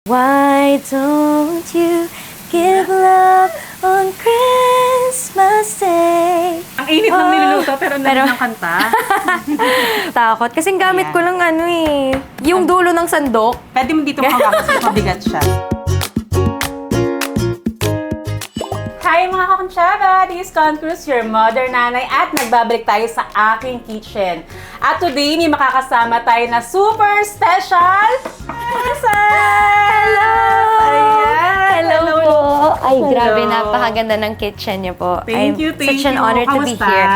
Why don't you give love on Christmas Day? Ang init ng niluluto pero namin ng kanta. Takot. Kasing gamit ko lang yung dulo ng sandok. Pwede mo dito hawakan kasi mabigat siya. Hi mga kakonsyaba! This is Con Cruz, your mother, nanay, at nagbabalik tayo sa aking kitchen. At today, may makakasama tayo na super special person! Hello! Ayan! Hello po! Ay, Hello. grabe, napakaganda ng kitchen niyo po. Thank you. Such an honor to be Kamusta? here.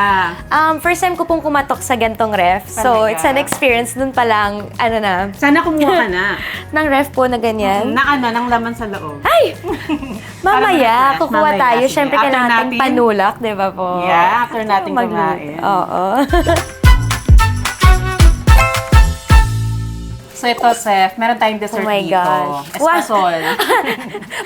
First time ko pong kumatok sa gantong ref. So, Talaga? it's an experience dun pa lang, Sana kumuha ka na. ng ref po na ganyan. Ng laman sa loob. Ay! Mamaya, Para kukuha mamaya, tayo. sige. Siyempre, After kailangan natin natin- panulak, di ba po? Yeah, after natin Magluto. kumain. Oo. So ito, Seth, meron tayong dessert Oh my dito. gosh. Espasol.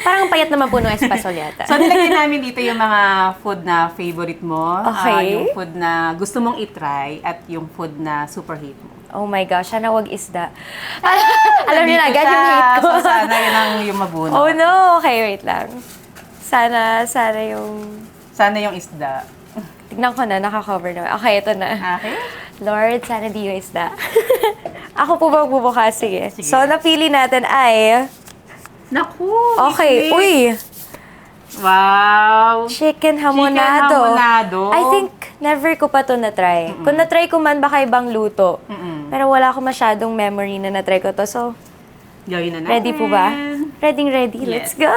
Parang payat naman po ng espasol yata. So nilagay namin dito yung mga food na favorite mo. Okay. Yung food na gusto mong itry at yung food na super hate mo. Oh my gosh, sana wag isda. Alam niyo na Nandito agad yung siya. hate ko. So sana yun ang yung mabunot. Oh no, okay, wait lang. Sana yung... Sana yung isda. Tignan ko na, naka-cover na. Okay, ito na. Okay? Lord, sana di yung isda. Ako po ba bubukas? Sige. Sige. So, napili natin ay... Naku! Okay, isli. uy! Wow! Chicken hamonado. Chicken hamonado. I think never ko pa to na-try. Kung na-try ko man, baka ibang luto. Pero wala ko masyadong memory na na-try ko to. So, Gawin na natin. ready po ba? Ready. Let's Yes. go!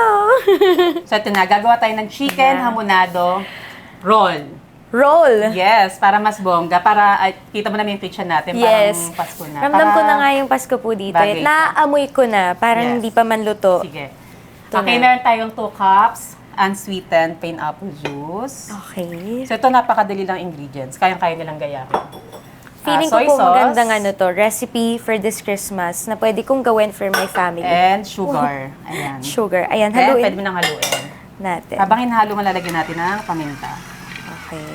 So ito na, gagawa tayo ng chicken hamonado roll. Roll! Yes, para mas bongga. Para kita mo namin yung kitchen natin. Yes. Parang Pasko na. Ramdam ko na nga yung Pasko po dito. Bagay siya. Naaamoy ko na. Parang Yes. hindi pa man luto. Sige. Ito Okay, na. meron tayong 2 cups unsweetened pineapple juice. Okay. So ito, napakadali lang ingredients. Kayang-kaya nilang gayahin. Feeling ko Soy po sauce magandang recipe for this Christmas na pwede kong gawin for my family. and sugar. Ayan. Sugar. Ayan, Then, pwede haluin mo nang haluin. natin. Habang hinahalo, malalagyan natin ng paminta. Okay.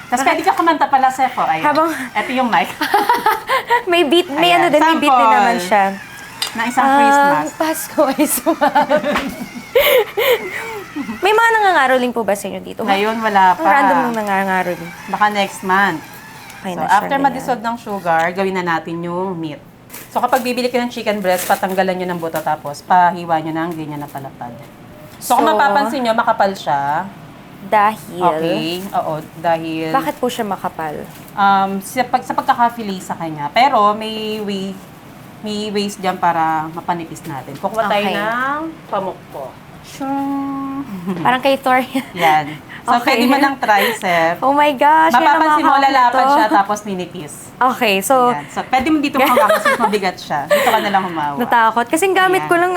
Tapos pwede ka kumanta pala, Sefo. Ayan. Habang- Ito yung mic. May beat, may Ayan, may beat din sample. naman siya. na isang Christmas. Pasko ay sumami. May mga nangangaroling po ba sa inyo dito? Ngayon, wala Ang pa. random ng nangangaroling. Baka next month. Okay So, na siya, after ganyan. ma-dissolve ng sugar, gawin na natin yung meat. So, kapag bibili ka ng chicken breast, patanggalan nyo ng buto tapos pahiwa nyo ng ganyan na palapad. So, kung So, mapapansin nyo, makapal siya. Dahil... Okay. Oo, dahil... Bakit po siya makapal? Sa pagkaka-fillet sa kanya. Pero, may ways dyan para mapanipis natin. Kukuha tayo Okay. ng pamukpo. Parang kay Thor. Yan. So, Okay. pwede mo ng tricep. Oh my gosh. yan ang Mapapansin mo, makakapit lalapad to. siya tapos ninipis. Okay, so... Ayan. So, pwede mo dito hawakan kasi mabigat siya. Dito ka na lang humawa. Natakot. Kasing gamit Ayan. ko lang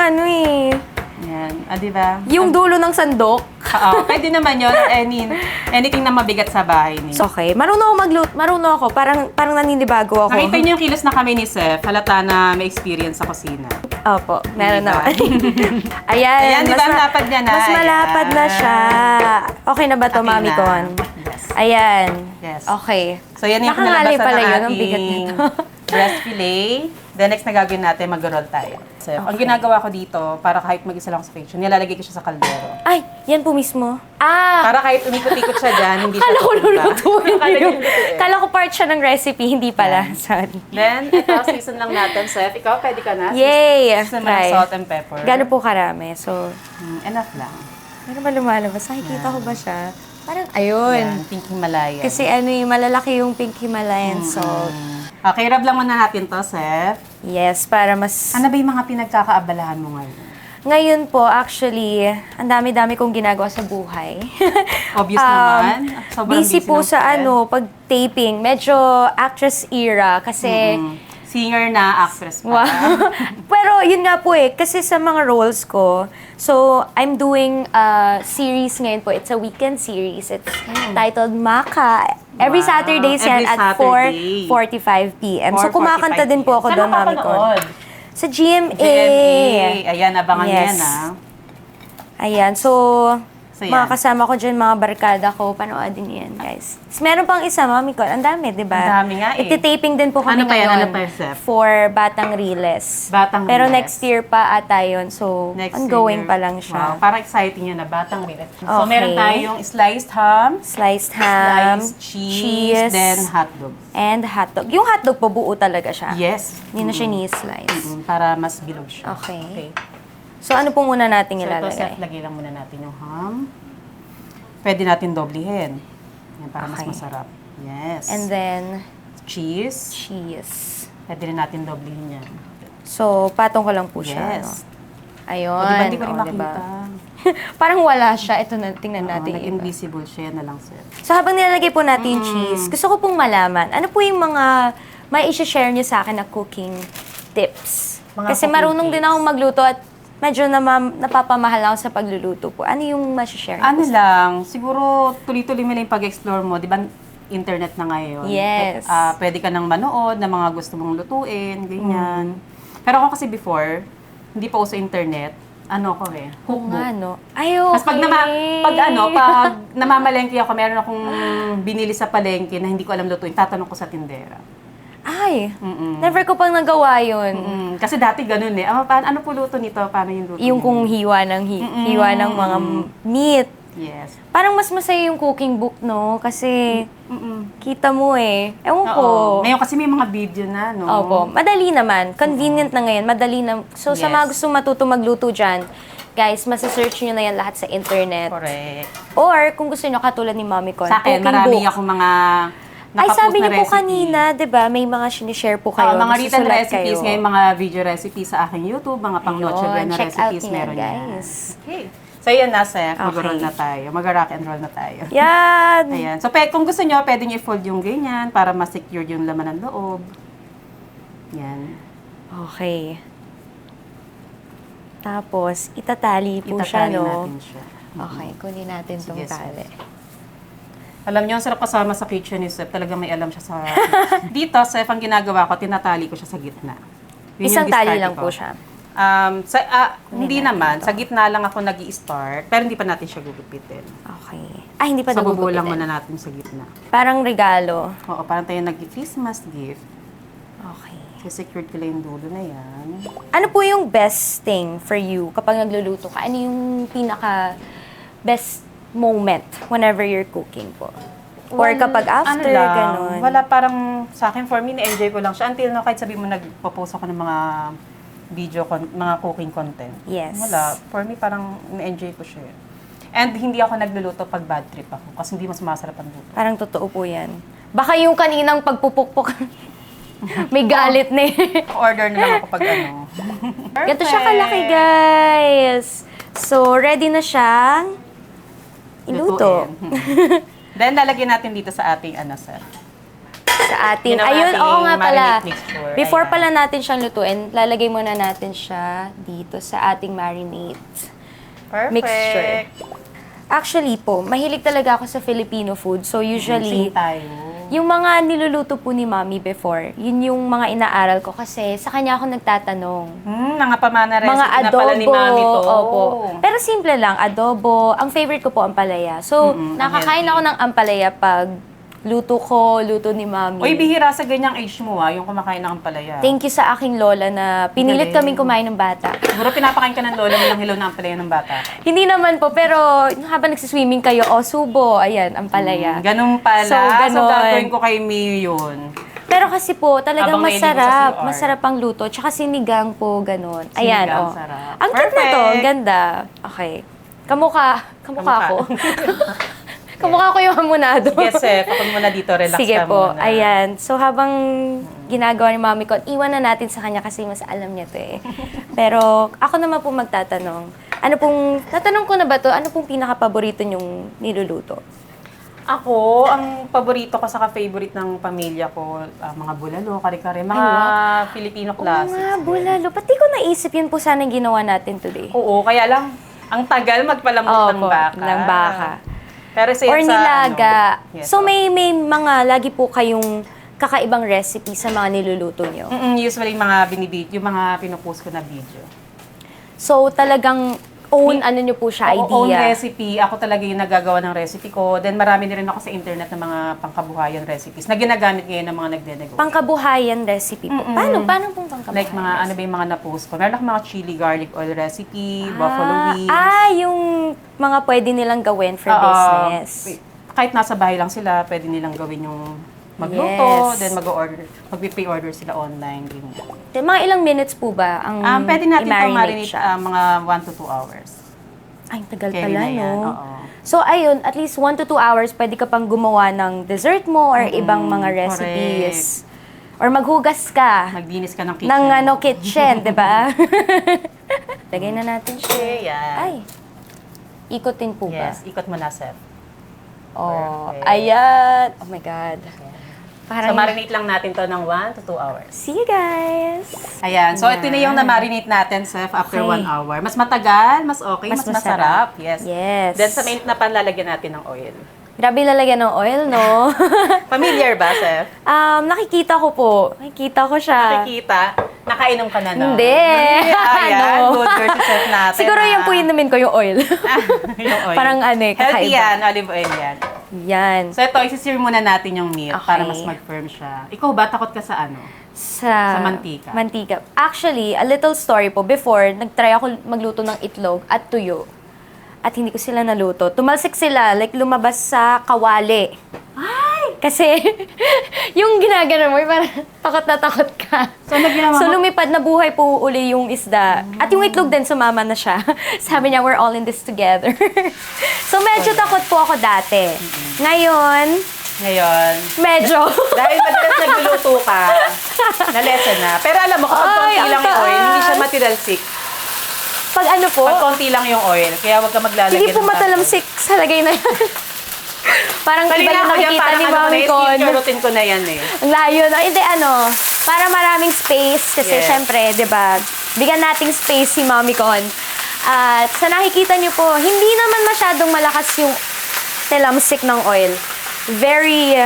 Yan. Diba? yung dulo ng sandok. Oo. Pwede naman yun. Anything na mabigat sa bahay niyo. So, okay. Marunong ako magluto. Marunong ako. Parang naninibago ako. Nakita niyo yung kilos na kami ni Seth. Halata na may experience sa kusina. Opo, meron Diba? naman. Ayan. Ayan, di ba? Ang lapad niya na. Mas malapad na Ayan. siya. Okay na ba to, Okay Mami na. Con? Yes. Ayan. Yes. Okay. So, yan yung Nakangalay pinalabasan pala ng yun. Ang ating bigat nito. breast fillet. Then, next na gagawin natin, mag-roll tayo. So, ang ginagawa ko dito, para kahit mag-isa lang sa kitchen, nilalagay ko siya sa kaldero. Ay, yan po mismo. Ah! Para kahit umikot-ikot siya dyan, hindi siya Kala ko pupunta. lulutuin Akala yun. niyo lulutuin. Kala ko part siya ng recipe, hindi pala. Sorry. Then, ito, season lang natin, Seth. Ikaw, pwede ka na. Yay! Season mo ng Try. salt and pepper. Gano'n po karami? So, Enough lang. ano ba lumalabas? Nakikita ko ba siya? Parang, Yan, ayun. pink Himalayan. Kasi malalaki yung pink Himalayan salt. Okay, rub lang muna natin to, Seth. Yes, para mas... Ano ba yung mga pinagkakaabalahan mo ngayon? Ngayon po, actually, ang dami-dami kong ginagawa sa buhay. Obvious naman. Sobrang busy po ng sa Seth. pag-taping. Medyo actress era kasi... Singer na, actress pa. Wow. Pero yun nga po kasi sa mga roles ko, so I'm doing a series ngayon po. It's a weekend series. It's titled Maka. Every Wow. Saturdays yan Every at Saturday. 4:45 p.m. So kumakanta din po ako Saan doon, Mami Con. mapapanood? Sa GMA. GMA. Ayan, abangan Yes. yan, ah. Ayan, so So, mga yan. kasama ko dyan, mga barkada ko, panoodin niyo yan, guys. Tapos meron pang isa, Mami ko, ang dami, di ba? Ang dami nga eh. Iti-taping din po kami Ano pa yan? ngayon Ano pa yan, Seth? for Batang Riles. Batang Pero Riles. next year pa ata yun, so Next ongoing year. pa lang siya. Wow, parang exciting yan na Batang Riles. So, Okay. meron tayong sliced ham, Sliced ham, sliced cheese, then hotdog. and hotdog. Yung hotdog po, buo talaga siya. Yes. Hindi na siya ni-slice. Para mas bilog siya. Okay. So, ano po muna natin So, ito, ilalagay? Seth, lagay lang muna natin yung ham. Pwede natin doblehin. Yan, para mas Okay. masarap. Yes. And then, cheese. cheese. Pwede rin natin doblehin yan. So, patong ko lang po siya. No? Yes. Ayun. O, diba, hindi ko rin O, diba? makita. Parang wala siya. Ito na, tingnan Oo, natin. yung iba. nag-invisible siya. Yan na lang, Seth. So, habang nilalagay po natin yung cheese, gusto ko pong malaman, ano po yung mga may i-share niyo sa akin na cooking tips? Mga Kasi cooking marunong din tips. akong magluto at medyo napapamahal ako sa pagluluto po. Ano yung ma-share niyo Ano po? lang, siguro tuloy-tuloy mo lang yung pag-explore mo. Di ba, internet na ngayon. Yes. Pwede ka nang manood ng mga gusto mong lutuin, ganyan. Pero ako kasi before, hindi pa uso internet, ano ko Oo eh, nga, cookbook. no? Ay, okay. Tapos pag namamalengke ako, meron akong binili sa palengke na hindi ko alam lutuin, tatanong ko sa tindera. Ay, Mm-mm. never ko pang nagawa yun. Kasi dati ganun eh. Ano po luto nito? Paano yung luto? Yung niya? kung hiwa ng hiwa ng mga meat. Yes. Parang mas masaya yung cooking book, no? Kasi kita mo eh. Ewan ko. Oo. Ngayon kasi may mga video na, no? Opo. Madali naman. Convenient na ngayon. Madali na. So, sa Yes. mga gusto matuto magluto dyan, guys, masa-search nyo na yan lahat sa internet. Correct. Or, kung gusto nyo katulad ni Mommy Con, Sa akin, cooking marami book. akong mga Ay, nakapost sabi na niyo po recipe. kanina, di ba? May mga sinishare po kayo. Mga written nagsusulat recipes, kayo. ngayon mga video recipes sa aking YouTube, mga pang Noche Ayun, Buena check out recipes, niyo yan, meron yan. guys. Okay. So, yan na, Seth. Okay. Mag-roll na tayo. Mag-rock and roll na tayo. Yan! Ayan. So, kung gusto nyo, pwede nyo i-fold yung ganyan para ma-secure yung laman ng loob. Yan. Okay. Tapos, itatali po siya, Itatali no? natin siya. Okay, kunin natin tong Sige, tali. Alam niyo, ang sarap kasama sa kitchen ni Seth. Talaga may alam siya sa... Dito, Seth, ang ginagawa ko, tinatali ko siya sa gitna. Yun yung Isang tali diskarte lang ko. po siya. Hindi naman. Sa gitna lang ako nag-i-start. Pero hindi pa natin siya gugupitin. Okay. Ay, hindi pa Sa bubo lang nagugupitin. muna natin sa gitna. Parang regalo. Oo, parang tayo nag-Christmas gift. Okay. So, secured ko lang yung dulo na yan. Ano po yung best thing for you kapag nagluluto ka? Ano yung pinaka best moment whenever you're cooking po? Or kapag after, ganun? Wala, parang sa akin, for me, na-enjoy ko lang siya. Until now, kahit sabi mo, nagpo-post ako ng mga mga cooking content. Yes. Wala. For me, parang na-enjoy ko siya. And hindi ako nagluluto pag bad trip ako. Kasi hindi mas masarap ang luto. Parang totoo po yan. Baka yung kaninang pagpupukpok, may galit na eh. Order na lang ako pag ano. Ganito siya kalaki, guys. So, ready na siyang iluto. Lutuin. Then, lalagyan natin dito sa ating sir. Sa ating, Yun ang ayun, ating oo nga pala. marinade mixture. Before Ayan. pala natin siyang lutuin, lalagay muna natin siya dito sa ating marinade Perfect. mixture. Actually po, mahilig talaga ako sa Filipino food. So usually, Same tayo. yung mga niluluto po ni Mommy before, yun yung mga inaaral ko kasi sa kanya ako nagtatanong. Mga pamana recipe Mga na pala ni adobo, Mami to. opo. Pero simple lang, adobo. Ang favorite ko po, ampalaya. So, nakakain healthy. ako ng ampalaya pag luto ko, luto ni Mommy. Uy, bihira sa ganyang age mo yung kumakain ng ampalaya. Thank you sa aking lola na pinilit Galing. kaming kumain ng bata. Siguro pinapakain ka ng lola mo ng hilaw na ampalaya ng bata. Hindi naman po, pero habang nagsiswimming kayo, subo, ayan, ampalaya. Ganun pala. So, So, ganon. gagawin ko kay Mio yun. Pero kasi po, talagang Habang nailig mo sa masarap. CR. Masarap ang luto. Tsaka sinigang po, ganun. Ayan, Sinigang, sarap. Ang cute na to. Ang Perfect. ganda. Okay. Kamukha Kamukha. ko. Kamukha ko yung hamonado. Sige, Seth. Kapag muna dito, relax Sige ka po, muna. ayan. So habang ginagawa ni Mami ko, iwan na natin sa kanya kasi mas alam niya to eh. Pero ako naman po magtatanong. Tatanong ko na ba to, ano pong pinaka-paborito niyong niluluto? Ako, ang paborito ko sa favorite ng pamilya ko, mga bulalo, kare-kare, mga Filipino Oo classics. nga, bulalo. Pati ko naisip yun po sana yung ginawa natin today. Oo, kaya lang, ang tagal magpalamot ng Opo, baka. ng baka. Pero sa Or nilaga. Yes, So opo. may mga lagi po kayong kakaibang recipe sa mga niluluto niyo. Usually, yung mga pinupost ko na video. So talagang own, ano nyo po siya, Oo, own idea. recipe. Ako talaga yung nagagawa ng recipe ko. Then marami din rin ako sa internet ng mga pangkabuhayan recipes na ginagamit ngayon ng mga nagde-negosyo. Pangkabuhayan recipe po. Paano pong pangkabuhayan? Like mga ano ba yung mga na-post ko. Meron akong mga chili garlic oil recipe, buffalo wings. Yung mga pwede nilang gawin for Oo. business. Kahit nasa bahay lang sila, pwede nilang gawin yung magluto, Yes. then mag-pre-order sila online. Ganyan. Mga ilang minutes po ba ang Pwede natin itong i-marinate marinate siya? mga 1 to 2 hours. Ay, tagal Carry pala, na yan, no? oo. So, ayun, at least 1 to 2 hours, pwede ka pang gumawa ng dessert mo or ibang mga correct. recipes. Or maghugas ka Maglinis ka ng kitchen. ng kitchen, di ba? Lagay na natin siya. Okay, yan. Ay, ikotin po ba? Yes, ikot mo na, Seth. Oh, Perfect. ayan. Oh my God. So, marinate lang natin to ng 1 to 2 hours. See you guys! Ayan. So, ito na yung na-marinate natin, Seth, after Okay. 1 hour. Mas matagal, mas okay, mas masarap. Yes. Yes. Then, sa main na pan, lalagyan natin ng oil. Grabe lalagyan ng oil, no? Familiar ba, Seth? Nakikita ko po. Nakikita ko siya. Nakikita? Nakainom ka na, no? Hindi. Ayan. No. Good girl si Seth natin. Siguro yung po inumin ko yung oil. yung oil. Parang Healthy kakaiba. yan, olive oil yan. Yan. So, ito, isisir muna natin yung meat para Okay. mas mag-firm siya. Ikaw ba, takot ka sa ano? Sa mantika. Mantika. Actually, a little story po. Before, nag-try ako magluto ng itlog at tuyo. At hindi ko sila naluto. Tumalsik sila, like lumabas sa kawali. Ay! Kasi, yung ginagano mo, parang takot na takot ka. So, naginawa So, mo? lumipad na buhay po uli yung isda. At yung itlog din, sumama na siya. Sabi niya, we're all in this together. So, medyo takot po ako dati. Ngayon, medyo. Dahil madalas nagluluto ka, na-lesson na. Pero alam mo, kapag Ay, konti ang lang yung oil, hindi siya taas. matiralsik. Pag ano po, Pag konti lang yung oil, kaya huwag ka maglalagyan hindi po ng matalamsik sa lagay na yan. Parang iba Kanina yung ako dyan, nakikita parang ni ano ko na, Mami Con. skincare routine ko na yan eh. Ang layo na. Hindi, para maraming space. Kasi Yes. syempre, di ba, bigyan nating space si Mami Con. At sa nakikita niyo po, hindi naman masyadong malakas yung telamsik ng oil. Very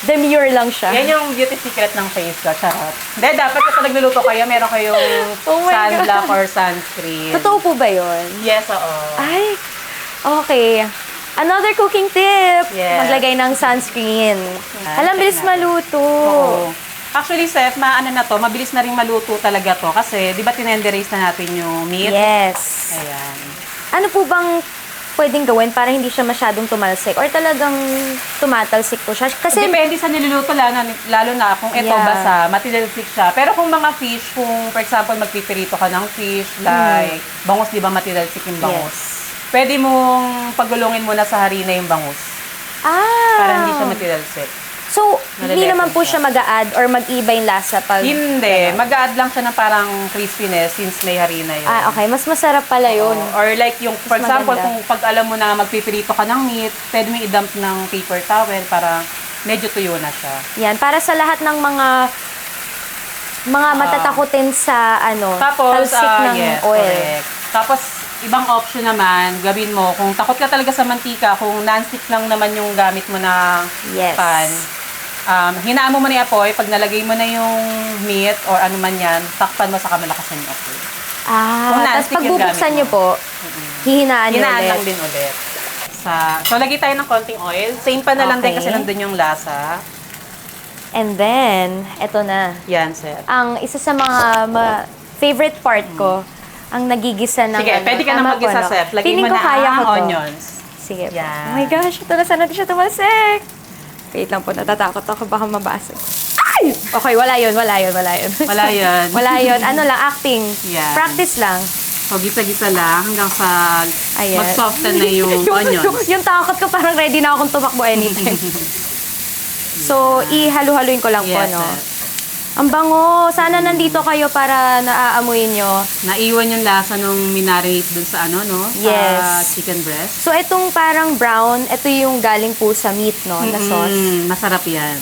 demure lang siya. Yan yung beauty secret ng face ko, charot. Hindi, dapat kapag nagluluto kayo, meron kayong Oh my sunblock God. or sunscreen. Totoo po ba yun? Yes, oo. Ay, okay. Another cooking tip. Yes. Maglagay ng sunscreen. Alam, check bilis natin. maluto. Oo. Actually, Seth, mabilis na rin maluto talaga to kasi, di ba, tinenderize na natin yung meat? Yes. Ayan. Ano po bang pwedeng gawin para hindi siya masyadong tumalsik? Or talagang tumatalsik po siya? Kasi, Depende sa niluluto, lalo na kung ito Yeah. basa, matililsik siya. Pero kung mga fish, kung for example, magpipirito ka ng fish, like bangus, di ba matililsik yung bangus? yes. Pwede mong pagulungin muna sa harina yung bangus para hindi siya matililsik. So, hindi Nalilesen naman po siya. siya mag-a-add or mag-iba yung lasa pag... Hindi. Mag-add lang siya ng parang crispiness since may harina yun. Okay. Mas masarap pala yun. Or like yung, for Mas example, maganda. kung pag alam mo na magpipirito ka ng meat, pwede mo i-dump ng paper towel para medyo tuyo na siya. Yan. Para sa lahat ng mga matatakutin sa Tapos, talsik ng yes, oil. correct. Tapos, ibang option naman, gawin mo, kung takot ka talaga sa mantika, kung non-stick lang naman yung gamit mo na Yes. pan, hinaan mo muna yung apoy, pag nalagay mo na yung meat or ano man yan, takpan mo sa malakasan yung apoy. Kung Tapos non-stick pag yung bubuksan gamit niyo po, hihinaan niyo Hinaan ulit. lang din ulit. So, lagay tayo ng konting oil. Same pa na lang din Okay. kasi nandun yung lasa. And then, eto na. Yan, Seth. Ang isa sa mga favorite part ko, ang nagigisa ng... Sige, pwede ka na Tama po, mag-isa, no? Seth. Lagay Feeling mo ko na kaya ang ko to. onions. Sige po. Yan. Oh my gosh, ito na sana di siya tumalsik. Wait lang po, natatakot ako, baka mabasag. Ay! Okay, wala yun. Wala yan. Wala yun. Ano lang, acting. Yan. Practice lang. So, gisa-gisa lang hanggang sa Ayan. mag-soften na yung onions. Yung takot ko, parang ready na akong tumakbo anytime. So, ihalo-haluin ko lang po, Yes, no? Seth. Ang bango. Sana nandito kayo para naaamoy nyo. Naiwan yung lasa nung minarinate dun sa ano, no? Sa Yes. chicken breast. So, itong parang brown, ito yung galing po sa meat, no? Na sauce. Masarap yan.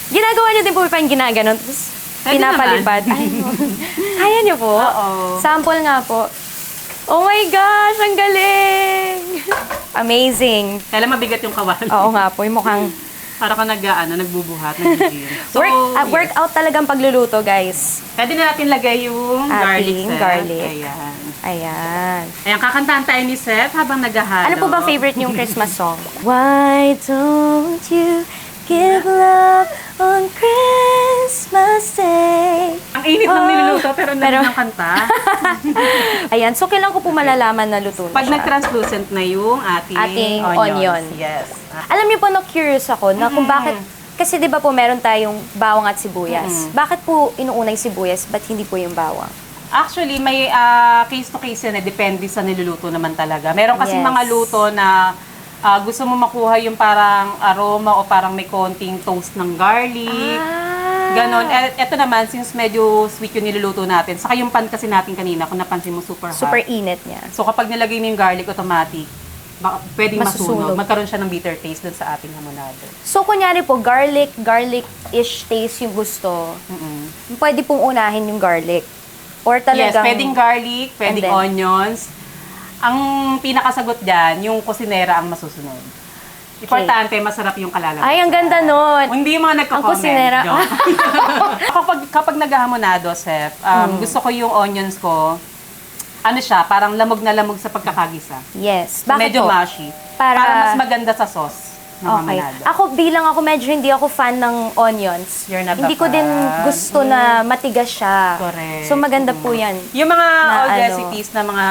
Ginagawa nyo din po pa yung ginaganon. Tapos, Pwede pinapalipad. Ay, no. Kaya nyo po? Oo. Sample nga po. Oh my gosh, ang galing! Amazing. Kailan mabigat yung kawali. Oo nga po, yung mukhang Para ka nagbubuhat, nag-gym. So, Workout talagang pagluluto, guys. Pwede na natin lagay yung garlic, Ating Seth. garlic. Ayan. Ayan. Ayan, kakantahan tayo ni Seth habang naghahalo. Ano po bang favorite niyong Christmas song? Why don't you give love on Christmas Day? Ang init ng niluluto, pero ng kanta. Ayan, so kailan ko po malalaman na luto na Pag siya? nag-translucent na yung ating onion. Yes. Alam niyo po, na-curious ako na kung bakit, kasi di ba po meron tayong bawang at sibuyas. Bakit po inuuna yung sibuyas, ba't hindi po yung bawang? Actually, may case to case yan. Depende sa niluluto naman talaga. Meron kasi Yes. mga luto na gusto mo makuha yung parang aroma o parang may konting toast ng garlic. Ganon. Eto naman, since medyo sweet yung niluluto natin, saka yung pan kasi natin kanina, kung napansin mo, super hot. Super init niya. So kapag nilagay mo yung garlic, automatic, pwedeng Masusunog. masunog. Magkaroon siya ng bitter taste dun sa ating hamonado. So, kunyari po, garlic-ish taste yung gusto. Pwede pong unahin yung garlic. Or Yes, talagang... pwedeng garlic, pwedeng And then? onions. Ang pinakasagot dyan, yung kusinera ang masusunod. Importante, masarap yung kalalagyan. Ay, ang ganda nun. Hindi yung mga nagko-comment. Ang kusinera. kapag naghahamonado, Seth, gusto ko yung onions ko, ano siya, parang lamog na lamog sa pagkakagisa. Yes. Bakit Medyo po? mushy. Para- Para mas maganda sa sauce ng Okay. hamonado. Medyo hindi ako fan ng onions. You're not Hindi a ko din fan. gusto na matigas siya. Correct. So, maganda po yan. Yung mga Na old ano. recipes na mga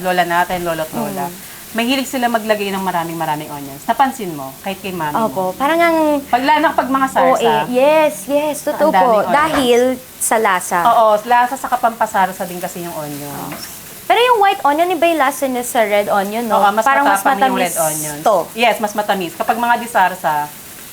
lola natin, lolo't lola, mahilig sila maglagay ng maraming onions. Napansin mo, kahit kay mami Opo. mo. Parang ang... Pag mga sarsa. Yes. Totoo Ang po. daming onions. Dahil sa lasa. Oo, lasa sa kapampasarsa din kasi yung onions. Pero yung white onion, iba yung lasa niya sa red onion, no? Oo, mas Parang mas matapang yung matamis red onions. to. Yes, mas matamis. Kapag mga disarsa,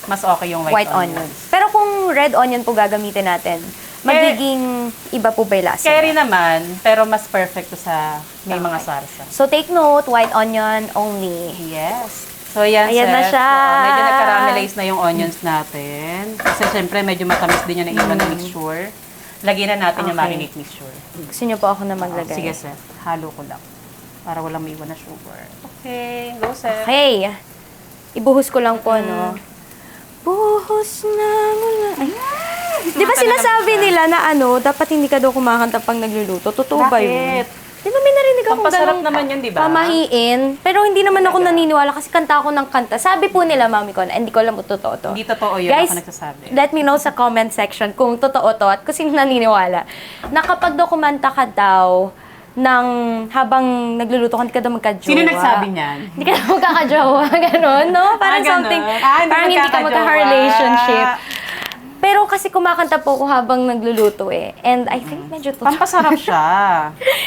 mas okay yung white, White onion. Pero kung red onion po gagamitin natin, magiging iba po ba yung lasa? Carry naman, pero mas perfect to sa may mga sarsa. So take note, white onion only. Yes. So, yan, Ayan na Seth. siya. Oo, medyo nag-caramelize na yung onions natin. Kasi, syempre, medyo matamis din yung naiwan na mixture. Lagyan na natin yung Okay. marinate mixture. Gusto niyo po ako na maglagay? Sige, Seth. Halo ko lang. Para walang maiwan na sugar. Okay. Go, Seth. Okay. Ibuhos ko lang po, no? Buhos na mula. Ay. Di ba sinasabi nila na dapat hindi ka daw kumakanta pag nagluluto? Totoo ba yun? Bakit? Di ba may narinig akong Pampasarap ganong naman yun, di ba? pamahiin? Pero hindi naman ako naniniwala kasi kanta ako ng kanta. Sabi po nila, mami ko, hindi ko alam kung totoo to. Hindi totoo yun. Guys, Ako nagsasabi. let me know sa comment section kung totoo to at kung sino naniniwala. Na kapag daw kumanta ka daw habang nagluluto ka, hindi ka daw magka-jowa. Sino nagsabi niyan? Hindi ka daw magkaka-jowa, gano'n, no? Parang ganon. something, Hindi parang hindi ka magkaka-jowa. magka-relationship. Pero kasi kumakanta po ako habang nagluluto eh. And I think medyo totoo. Pampasarap siya.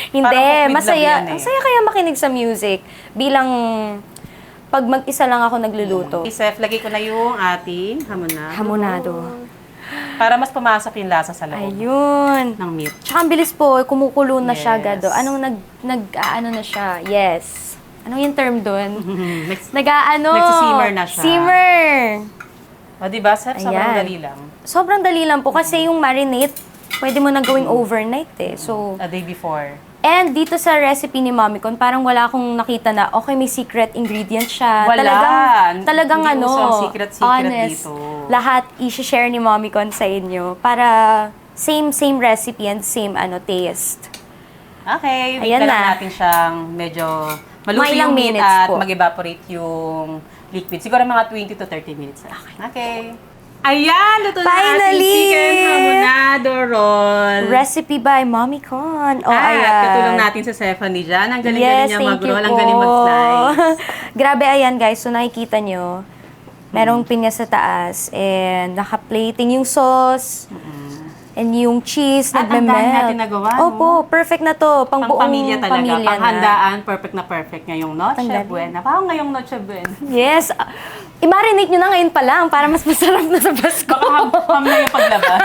Hindi, Parang with masaya. love yan eh. Masaya kaya makinig sa music. Bilang pag mag-isa lang ako nagluluto. Okay, Seth, lagay ko na yung ating hamonado. Hamonado. Para mas pumasok yung lasa sa loob Ayun. ng meat. Tsaka ang bilis po, kumukulo na siya Yes. agad. Anong ano na siya? Yes. Anong yung term doon? Next. Nag-simmer na siya. Simmer. O, diba, Seth? Sobrang Ayan. dali lang. Sobrang dali lang po kasi yung marinate, pwede mo na gawing overnight eh. So, A day before. and dito sa recipe ni Mommy Con, parang wala akong nakita na, okay, may secret ingredient siya. Wala. Talagang Hindi uso ang secret honest. dito. Lahat i-share ni Mommy Con sa inyo para same recipe and same taste. Okay, Ayan wait na lang na. natin siyang medyo maluto Mga ilang yung meat minutes at po. mag-evaporate yung liquid. Siguro mga 20 to 30 minutes. Okay. Ayan, luto na ating Finally! chicken hamonado roll. Recipe by Mommy Con. Oh, At ayan. katulong natin sa Stephanie dyan. Ang galing-galing niya thank mag-roll, you ang galing po. mag-slice. Grabe, ayan guys. So nakikita nyo, merong pinya sa taas and naka-plating yung sauce. And yung cheese, At ang dami natin nagawa, no? Opo, perfect na to. Pang buong Pang-pamilya talaga. pamilya na. Panghandaan, perfect na perfect ngayong Noche Ang galing. Buena. Parang ngayong Noche Buena. Yes. I-marinate nyo na ngayon pa lang para mas masarap na sa Pasko. Baka ham na yung paglabas.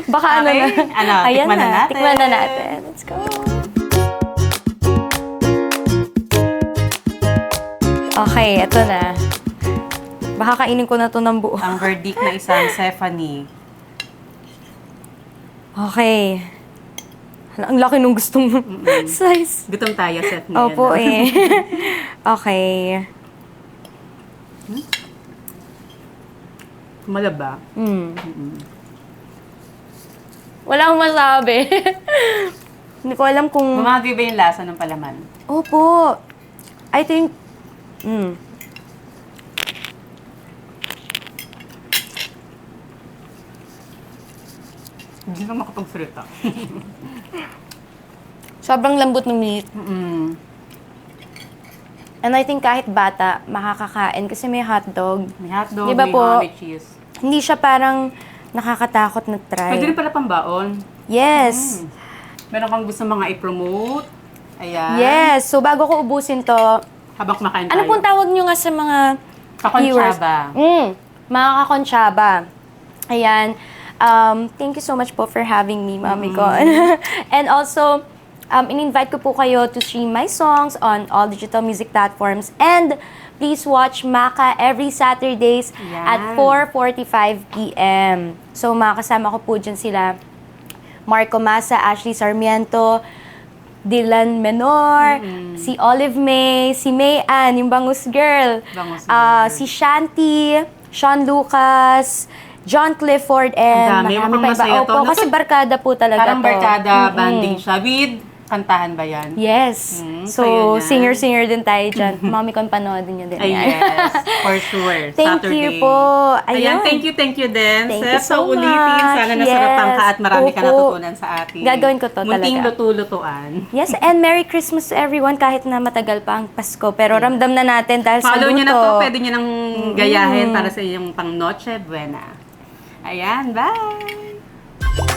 Baka Okay. Ayan Tikman na natin. Tikman na natin. Let's go. Okay, eto na. Baka kainin ko na to ng buo. Ang verdict na isang Stephanie. Okay. Hala, ang laki nung gustong size. Gutom tayo, set na Opo yan. eh. Okay. Malaba. Wala akong masabi. Hindi ko alam kung... Bumagi ba yung lasa ng palaman? Opo. I think... Hindi ka makapagsalita. Sobrang lambot ng meat. Mm. And I think kahit bata, makakakain kasi may hotdog. May hotdog, Di ba may po? may cheese. Hindi siya parang nakakatakot na try. Pwede rin pala pambaon. Yes. Meron kang gusto mga i-promote. Ayan. Yes. So bago ko ubusin to, Habang kumakain tayo. ano pong tawag nyo nga sa mga viewers? Kakonsyaba. Mga kakonsyaba. Ayan. Thank you so much po for having me, Mami Con. And also, in-invite ko po kayo to stream my songs on all digital music platforms. And please watch Maka every Saturdays at Yan. 4:45 p.m. So makakasama ko po dyan sila Marco Massa, Ashley Sarmiento, Dylan Menor, si Olive May, si May Ann, yung Bangus Girl, Bangus Girl. si Shanti, Sean Lucas, John Clifford, and Ang dami. marami Mukhang pa iba. masaya to. Opo, kasi barkada po talaga Parang to. barkada, banding siya. With kantahan ba yan? Yes. Kayo So, na. singer-singer din tayo dyan. Mami Con, panoodin nyo din Ay, yan. yes. For sure. Thank Saturday. you po. Ayan, Ayun. thank you din. Thank you Sa so ulitin, sana much. nasarapan ka Yes. at marami ka Opo. natutunan sa atin. Gagawin ko to Munting talaga. luto-lutuan. Yes, and Merry Christmas to everyone kahit na matagal pa ang Pasko. Pero ramdam na natin dahil sa Follow luto. nyo na to, pwede nyo nang gayahin para sa inyong pang Noche Buena. Ayan, bye!